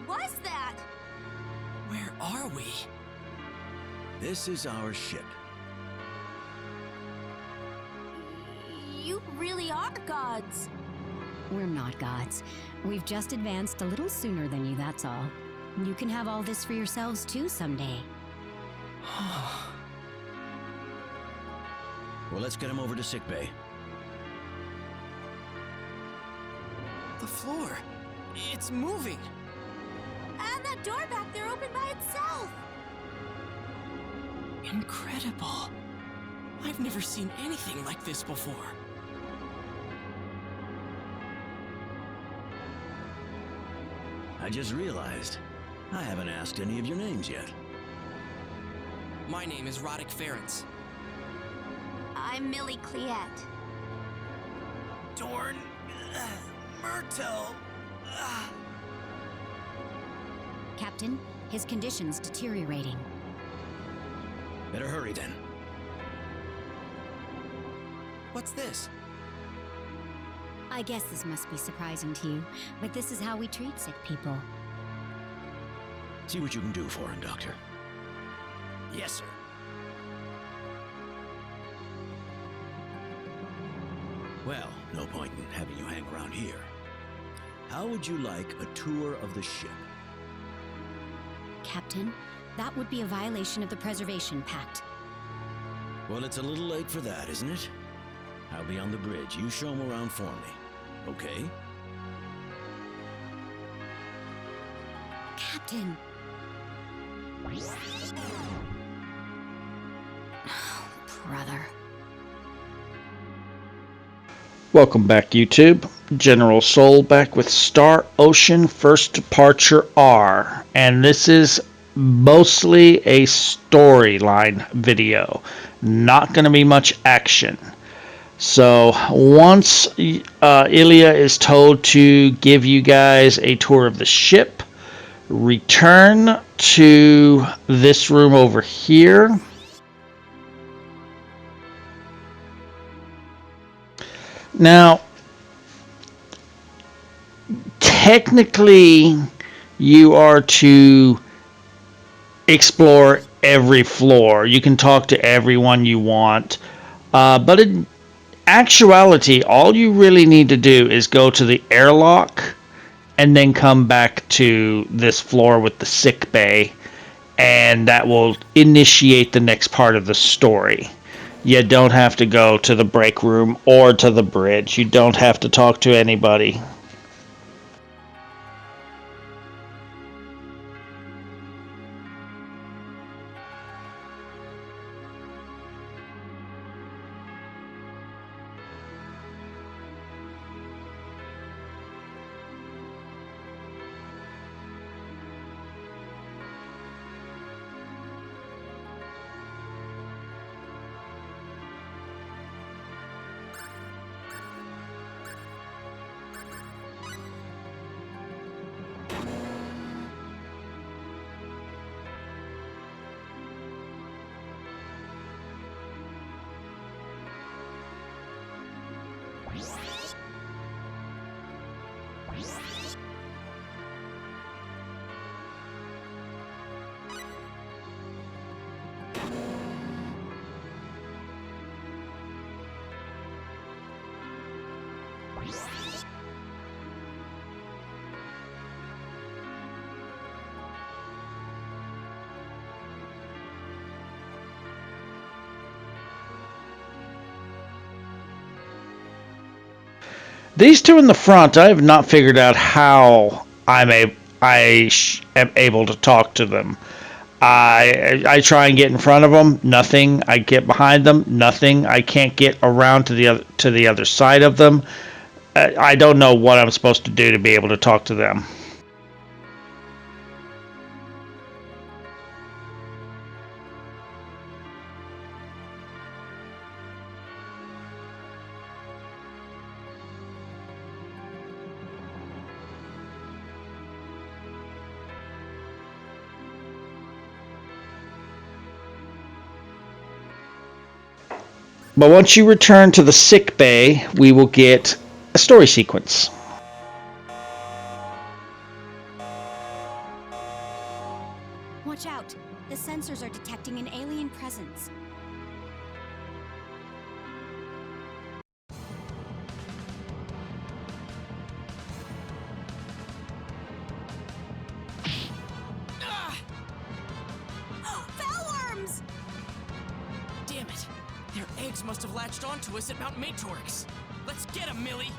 was that? Where are we? This is our ship. You really are gods. We're not gods. We've just advanced a little sooner than you, that's all. You can have all this for yourselves too someday. Well, let's get him over to sickbay. The floor. It's moving. And that door back there opened by itself. Incredible. I've never seen anything like this before. I just realized I haven't asked any of your names yet. My name is Roddick Ferenc. I'm Millie Cliette. Dorn... Myrtle... Captain, his condition's deteriorating. Better hurry then. What's this? I guess this must be surprising to you, but this is how we treat sick people. See what you can do for him, Doctor. Yes, sir. Well, no point in having you hang around here. How would you like a tour of the ship? Captain, that would be a violation of the Preservation Pact. Well, it's a little late for that, isn't it? I'll be on the bridge. You show him around for me, okay? Captain! Oh, brother. Welcome back, YouTube. General Soul back with Star Ocean First Departure R, and this is mostly a storyline video. Not going to be much action. So once Ilya is told to give you guys a tour of the ship, return to this room over here. Now, technically, you are to explore every floor. You can talk to everyone you want. But in actuality, all you really need to do is go to the airlock and then come back to this floor with the sick bay. And that will initiate the next part of the story. You don't have to go to the break room or to the bridge. You don't have to talk to anybody. These two in the front, I have not figured out how I am able to talk to them. I try and get in front of them, nothing. I get behind them, nothing. I can't get around to the other side of them. I don't know what I'm supposed to do to be able to talk to them. But once you return to the sick bay, we will get a story sequence. sensors are detecting an alien presence. Fellworms! Damn it! Their eggs must have latched onto us at Mount Matorix. Let's get them, Millie!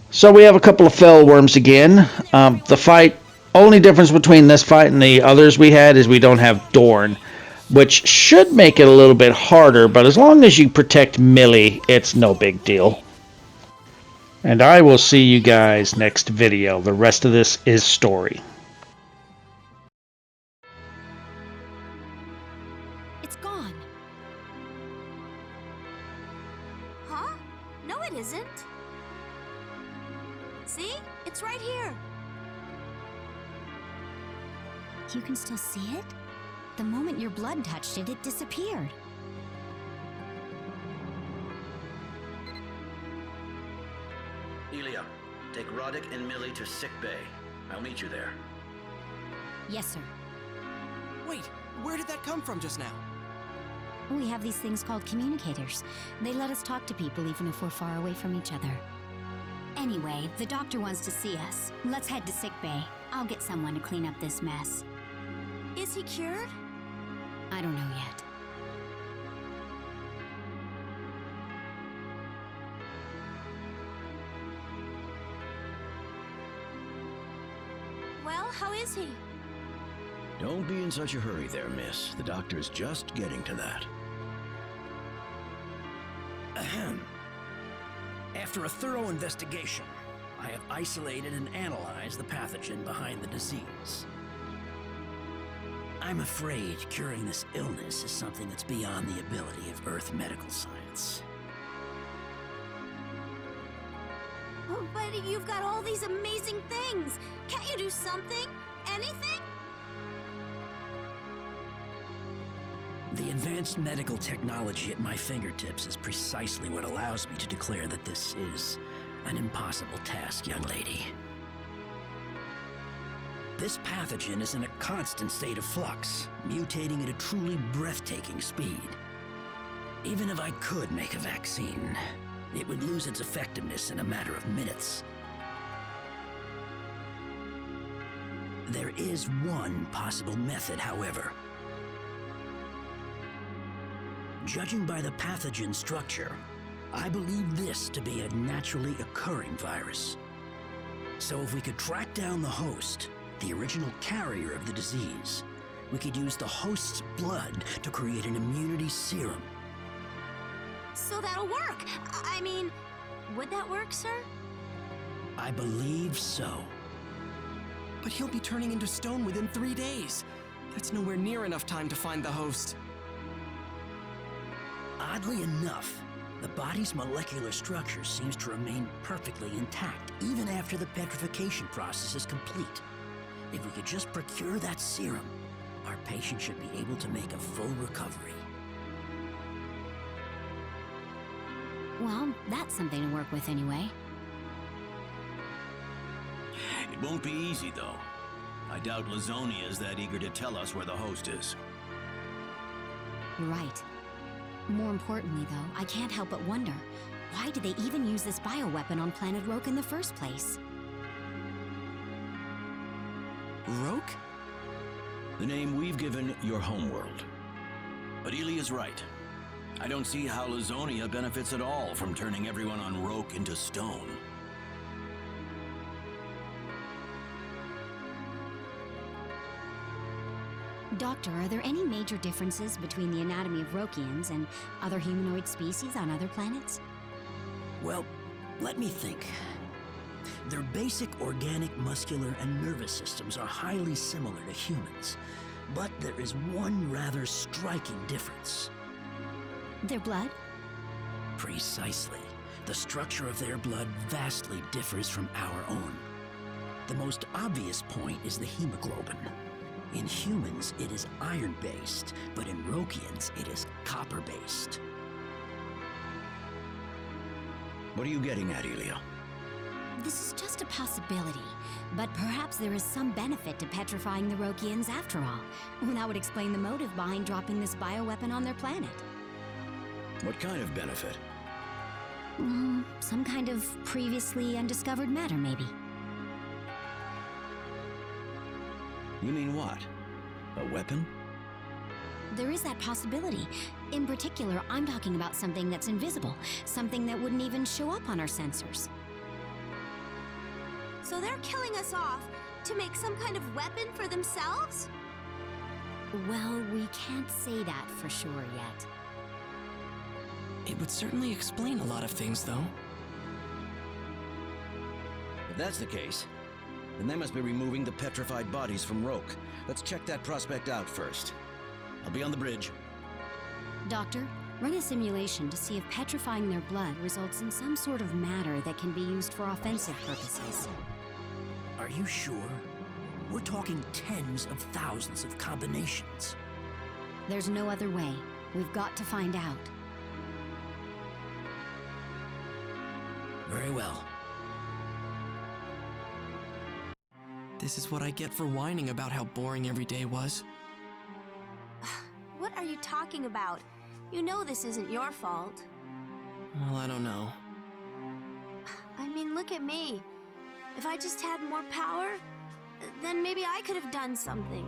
So we have a couple of fell worms again. The fight, only difference between this fight and the others we had is we don't have Dorn, which should make it a little bit harder, but as long as you protect Millie, it's no big deal. And I will see you guys next video. The rest of this is story. It's gone. Huh? No, it isn't. See? It's right here. You can still see it? The moment your blood touched it, it disappeared. Elia, take Roddick and Millie to sick bay. I'll meet you there. Yes, sir. Wait, where did that come from just now? We have these things called communicators. They let us talk to people even if we're far away from each other. Anyway, the doctor wants to see us. Let's head to sickbay. I'll get someone to clean up this mess. Is he cured? I don't know yet. Well, how is he? Don't be in such a hurry there, miss. The doctor's just getting to that. Ahem. After a thorough investigation, I have isolated and analyzed the pathogen behind the disease. I'm afraid curing this illness is something that's beyond the ability of Earth medical science. Oh, but you've got all these amazing things. Can't you do something? Anything? The advanced medical technology at my fingertips is precisely what allows me to declare that this is an impossible task, young lady. This pathogen is in a constant state of flux, mutating at a truly breathtaking speed. Even if I could make a vaccine, it would lose its effectiveness in a matter of minutes. There is one possible method, however. Judging by the pathogen structure, I believe this to be a naturally occurring virus. So if we could track down the host, the original carrier of the disease, we could use the host's blood to create an immunity serum. So that'll work. I mean, would that work, sir? I believe so. But he'll be turning into stone within 3 days. That's nowhere near enough time to find the host. Oddly enough, the body's molecular structure seems to remain perfectly intact, even after the petrification process is complete. If we could just procure that serum, our patient should be able to make a full recovery. Well, that's something to work with anyway. It won't be easy, though. I doubt Lazonia is that eager to tell us where the host is. You're right. More importantly, though, I can't help but wonder, why did they even use this bioweapon on planet Roke in the first place? Roke? The name we've given your homeworld. But Elia's right. I don't see how Lazonia benefits at all from turning everyone on Roke into stone. Doctor, are there any major differences between the anatomy of Rokians and other humanoid species on other planets? Well, let me think. Their basic organic, muscular, and nervous systems are highly similar to humans, but there is one rather striking difference. Their blood? Precisely. The structure of their blood vastly differs from our own. The most obvious point is the hemoglobin. In humans, it is iron-based, but in Rokians, it is copper-based. What are you getting at, Elia? This is just a possibility, but perhaps there is some benefit to petrifying the Rokians after all. That would explain the motive behind dropping this bioweapon on their planet. What kind of benefit? Some kind of previously undiscovered matter, maybe. You mean what? A weapon? There is that possibility. In particular, I'm talking about something that's invisible, something that wouldn't even show up on our sensors. So they're killing us off to make some kind of weapon for themselves? Well, we can't say that for sure yet. It would certainly explain a lot of things, though. If that's the case, then they must be removing the petrified bodies from Roke. Let's check that prospect out first. I'll be on the bridge. Doctor, run a simulation to see if petrifying their blood results in some sort of matter that can be used for offensive purposes. Are you sure? We're talking tens of thousands of combinations. There's no other way. We've got to find out. Very well. This is what I get for whining about how boring every day was. What are you talking about? You know this isn't your fault. Well, I don't know. I mean, look at me. If I just had more power, then maybe I could have done something.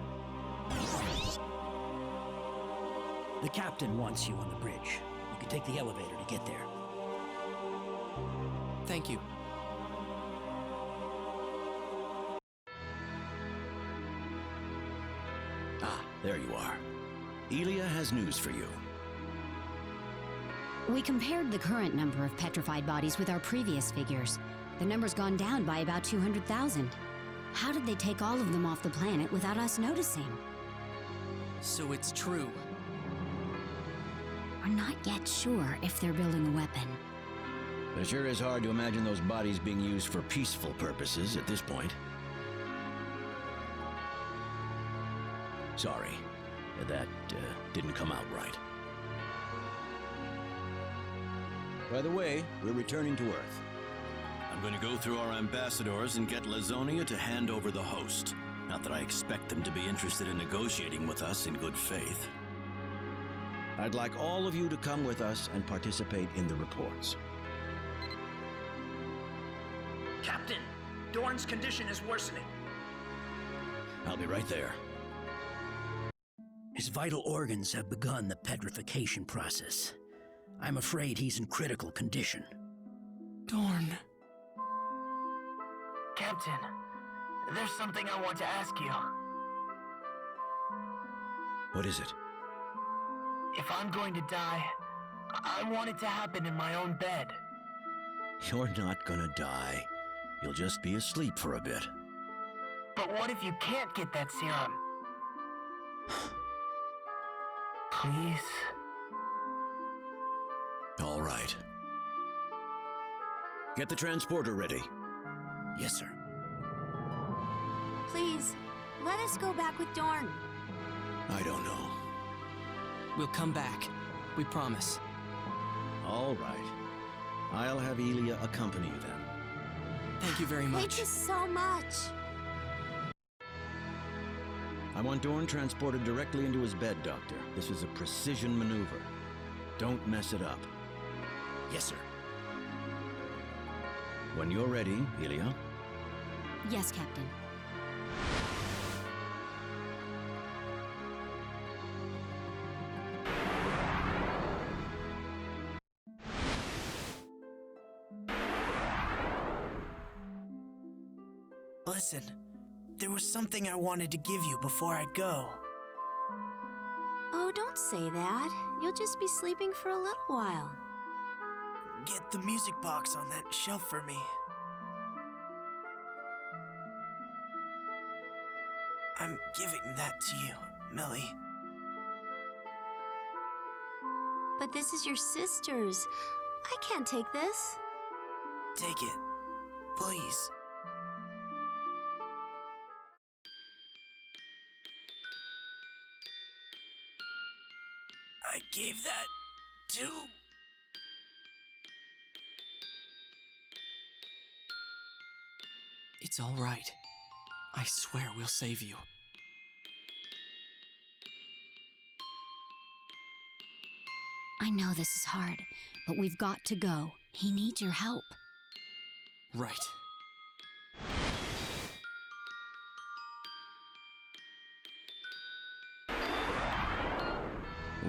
The captain wants you on the bridge. You can take the elevator to get there. Thank you. Ah, there you are. Elia has news for you. We compared the current number of petrified bodies with our previous figures. The number's gone down by about 200,000. How did they take all of them off the planet without us noticing? So it's true. We're not yet sure if they're building a weapon. But it sure is hard to imagine those bodies being used for peaceful purposes at this point. Sorry, that didn't come out right. By the way, we're returning to Earth. I'm going to go through our ambassadors and get Lazonia to hand over the host. Not that I expect them to be interested in negotiating with us in good faith. I'd like all of you to come with us and participate in the reports. Captain, Dorn's condition is worsening. I'll be right there. His vital organs have begun the petrification process. I'm afraid he's in critical condition. Dorn. Captain, there's something I want to ask you. What is it? If I'm going to die, I want it to happen in my own bed. You're not gonna die. You'll just be asleep for a bit. But what if you can't get that serum? Please? All right. Get the transporter ready. Yes, sir. Please, let us go back with Dorn. I don't know. We'll come back. We promise. All right. I'll have Elia accompany you then. Thank you very Thank much. you so much. I want Dorn transported directly into his bed, Doctor. This is a precision maneuver. Don't mess it up. Yes, sir. When you're ready, Elia. Yes, Captain. Listen, there was something I wanted to give you before I go. Oh, don't say that. You'll just be sleeping for a little while. Get the music box on that shelf for me. I'm giving that to you, Millie. But this is your sister's. I can't take this. Take it, please. I gave that to... It's all right. I swear we'll save you. I know this is hard, but we've got to go. He needs your help. Right.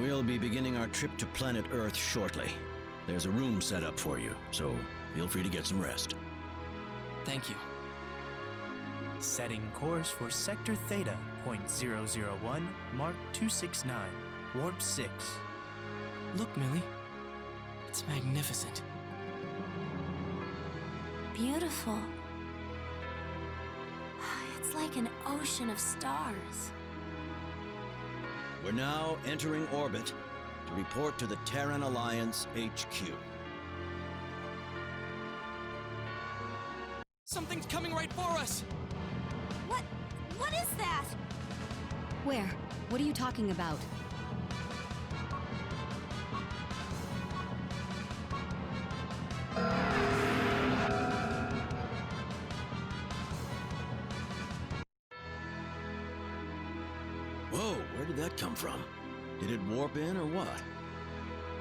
We'll be beginning our trip to planet Earth shortly. There's a room set up for you, so feel free to get some rest. Thank you. Setting course for Sector Theta, .001, Mark 269, Warp 6. Look, Millie. It's magnificent. Beautiful. It's like an ocean of stars. We're now entering orbit to report to the Terran Alliance HQ. Something's coming right for us! What is that? Where? What are you talking about? Whoa, where did that come from? Did it warp in or what?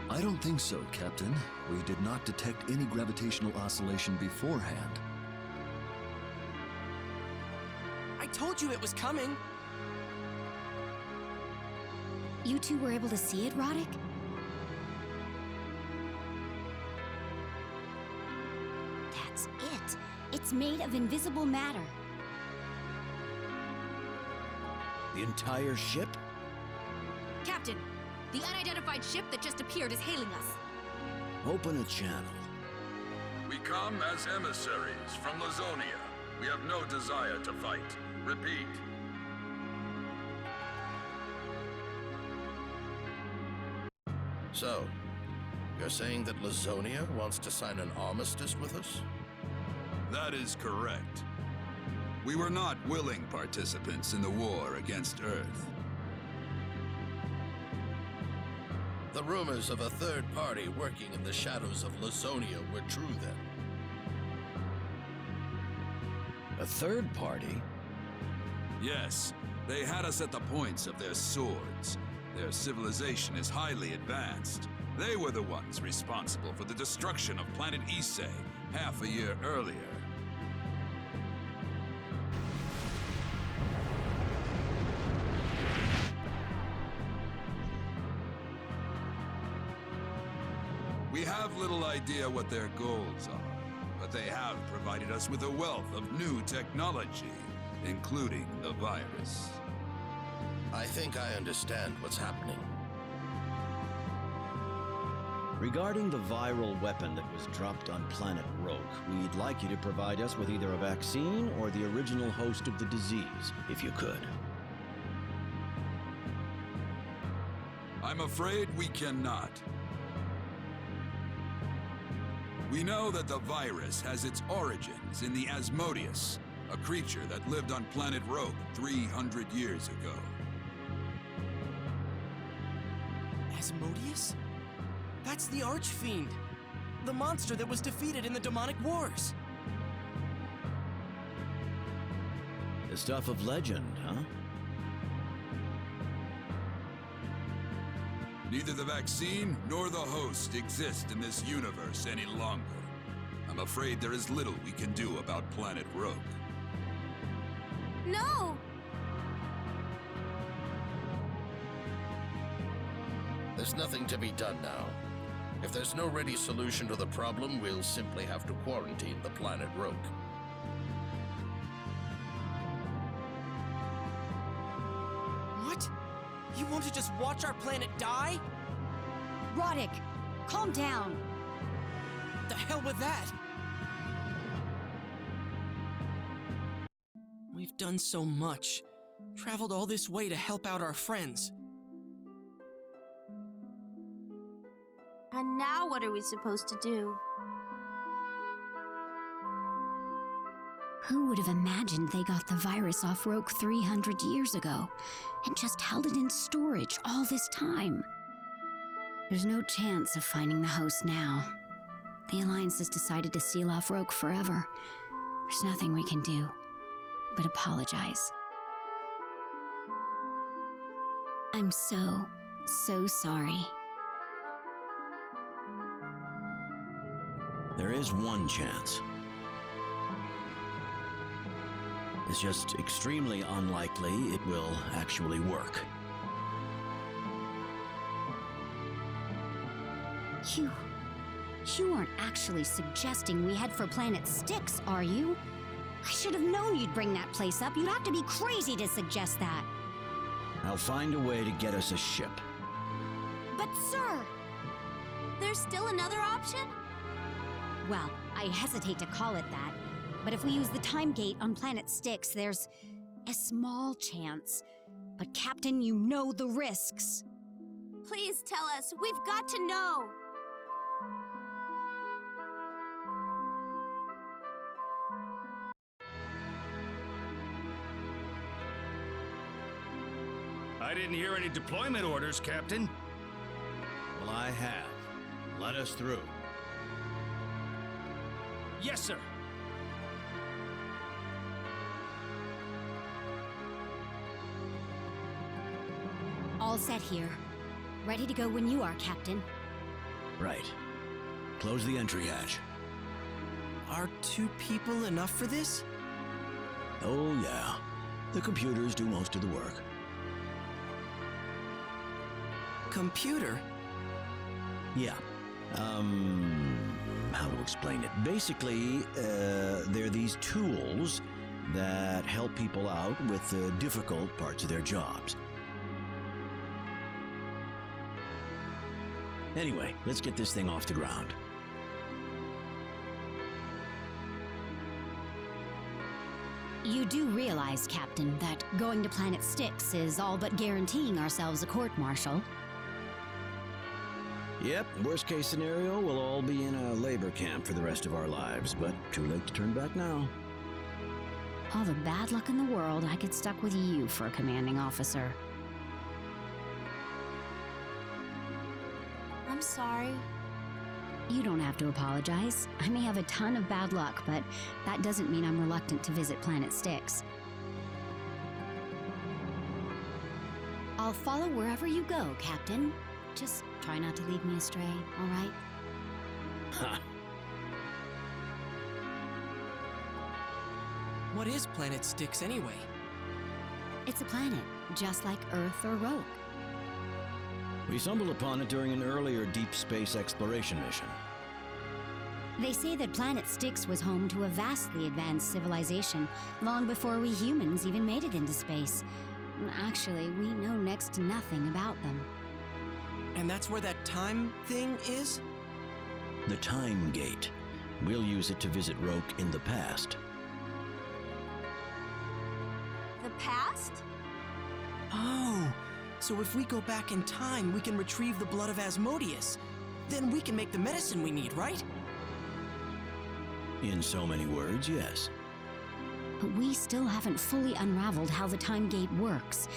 I don't think so, Captain. We did not detect any gravitational oscillation beforehand. I told you it was coming! You two were able to see it, Roddick? That's it. It's made of invisible matter. The entire ship? Captain, the unidentified ship that just appeared is hailing us. Open a channel. We come as emissaries from Lazonia. We have no desire to fight. Repeat. So, you're saying that Lazonia wants to sign an armistice with us? That is correct. We were not willing participants in the war against Earth. The rumors of a third party working in the shadows of Lazonia were true then. A third party? Yes, they had us at the points of their swords. Their civilization is highly advanced. They were the ones responsible for the destruction of planet Issei half a year earlier. We have little idea what their goals are, but they have provided us with a wealth of new technology, including the virus. I think I understand what's happening. Regarding the viral weapon that was dropped on planet Rogue, we'd like you to provide us with either a vaccine or the original host of the disease, if you could. I'm afraid we cannot. We know that the virus has its origins in the Asmodeus, a creature that lived on planet Rogue 300 years ago. Asmodeus? That's the Archfiend! The monster that was defeated in the demonic wars! The stuff of legend, huh? Neither the vaccine nor the host exist in this universe any longer. I'm afraid there is little we can do about planet Rogue. No! There's nothing to be done now. If there's no ready solution to the problem, we'll simply have to quarantine the planet Rogue. What? You want to just watch our planet die? Roddick, calm down. The hell with that? We've done so much. Traveled all this way to help out our friends. And now what are we supposed to do? Who would have imagined they got the virus off Rogue 300 years ago and just held it in storage all this time? There's no chance of finding the host now. The Alliance has decided to seal off Rogue forever. There's nothing we can do but apologize. I'm so sorry. There is one chance. It's just extremely unlikely it will actually work. You aren't actually suggesting we head for Planet Styx, are you? I should have known you'd bring that place up. You'd have to be crazy to suggest that. I'll find a way to get us a ship. But sir! There's still another option? Well, I hesitate to call it that, but if we use the time gate on Planet Styx, there's a small chance. But Captain, you know the risks. Please tell us. We've got to know. I didn't hear any deployment orders, Captain. Well, I have. Let us through. Yes, sir. All set here. Ready to go when you are, Captain. Right. Close the entry hatch. Are 2 people enough for this? Oh, yeah. The computers do most of the work. Computer? Yeah. How to explain it? Basically, they're these tools that help people out with the difficult parts of their jobs. Anyway, let's get this thing off the ground. You do realize, Captain, that going to Planet Styx is all but guaranteeing ourselves a court-martial. Yep, worst case scenario, we'll all be in a labor camp for the rest of our lives, but too late to turn back now. All the bad luck in the world, I get stuck with you for a commanding officer. I'm sorry. You don't have to apologize. I may have a ton of bad luck, but that doesn't mean I'm reluctant to visit Planet Styx. I'll follow wherever you go, Captain. Just try not to lead me astray, all right? Ha! What is Planet Styx anyway? It's a planet, just like Earth or Rogue. We stumbled upon it during an earlier deep space exploration mission. They say that Planet Styx was home to a vastly advanced civilization long before we humans even made it into space. Actually, we know next to nothing about them. And that's where that time thing is? The Time Gate. We'll use it to visit Roke in the past. The past? Oh, so if we go back in time, we can retrieve the blood of Asmodeus. Then we can make the medicine we need, right? In so many words, yes. But we still haven't fully unraveled how the Time Gate works.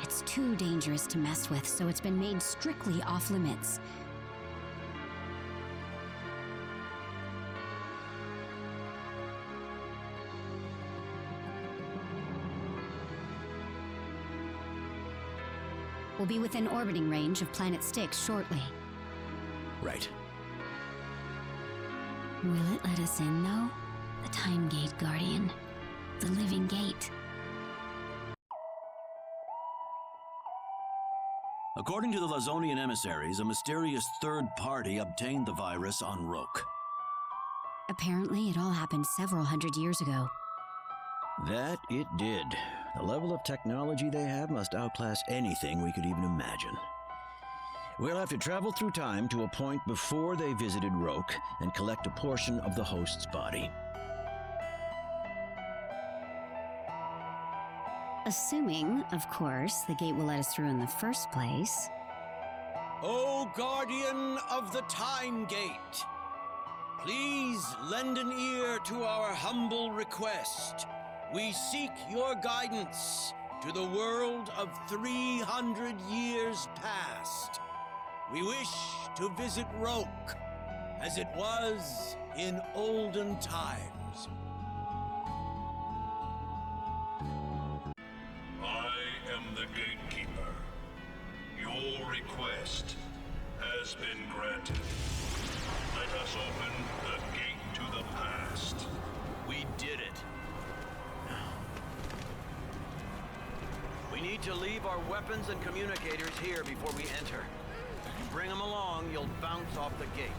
It's too dangerous to mess with, so it's been made strictly off-limits. We'll be within orbiting range of Planet Styx shortly. Right. Will it let us in, though? The Time Gate, Guardian. The living gate. According to the Lazonian emissaries, a mysterious third party obtained the virus on Roke. Apparently, it all happened several hundred years ago. That it did. The level of technology they have must outclass anything we could even imagine. We'll have to travel through time to a point before they visited Roke and collect a portion of the host's body. Assuming, of course, the gate will let us through in the first place. O Guardian of the Time Gate, please lend an ear to our humble request. We seek your guidance to the world of 300 years past. We wish to visit Roke as it was in olden times. request has been granted. Let us open the gate to the past. We did it. We need to leave our weapons and communicators here before we enter. If you bring them along, you'll bounce off the gate.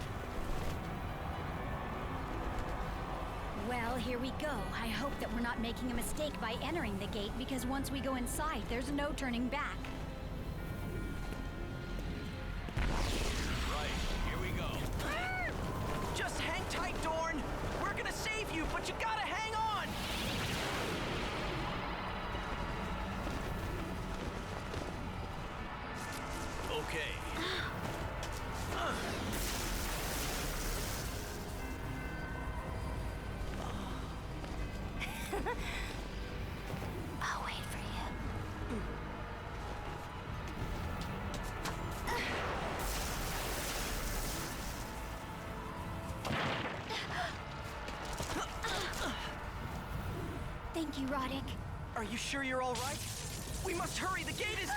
Well, here we go. I hope that we're not making a mistake by entering the gate, because once we go inside, there's no turning back. Right, here we go. Just hang tight, Dorn. We're gonna save you, but you gotta hang on. Okay. I'll wait for you. Thank you, Roddick. Are you sure you're all right? We must hurry. The gate is...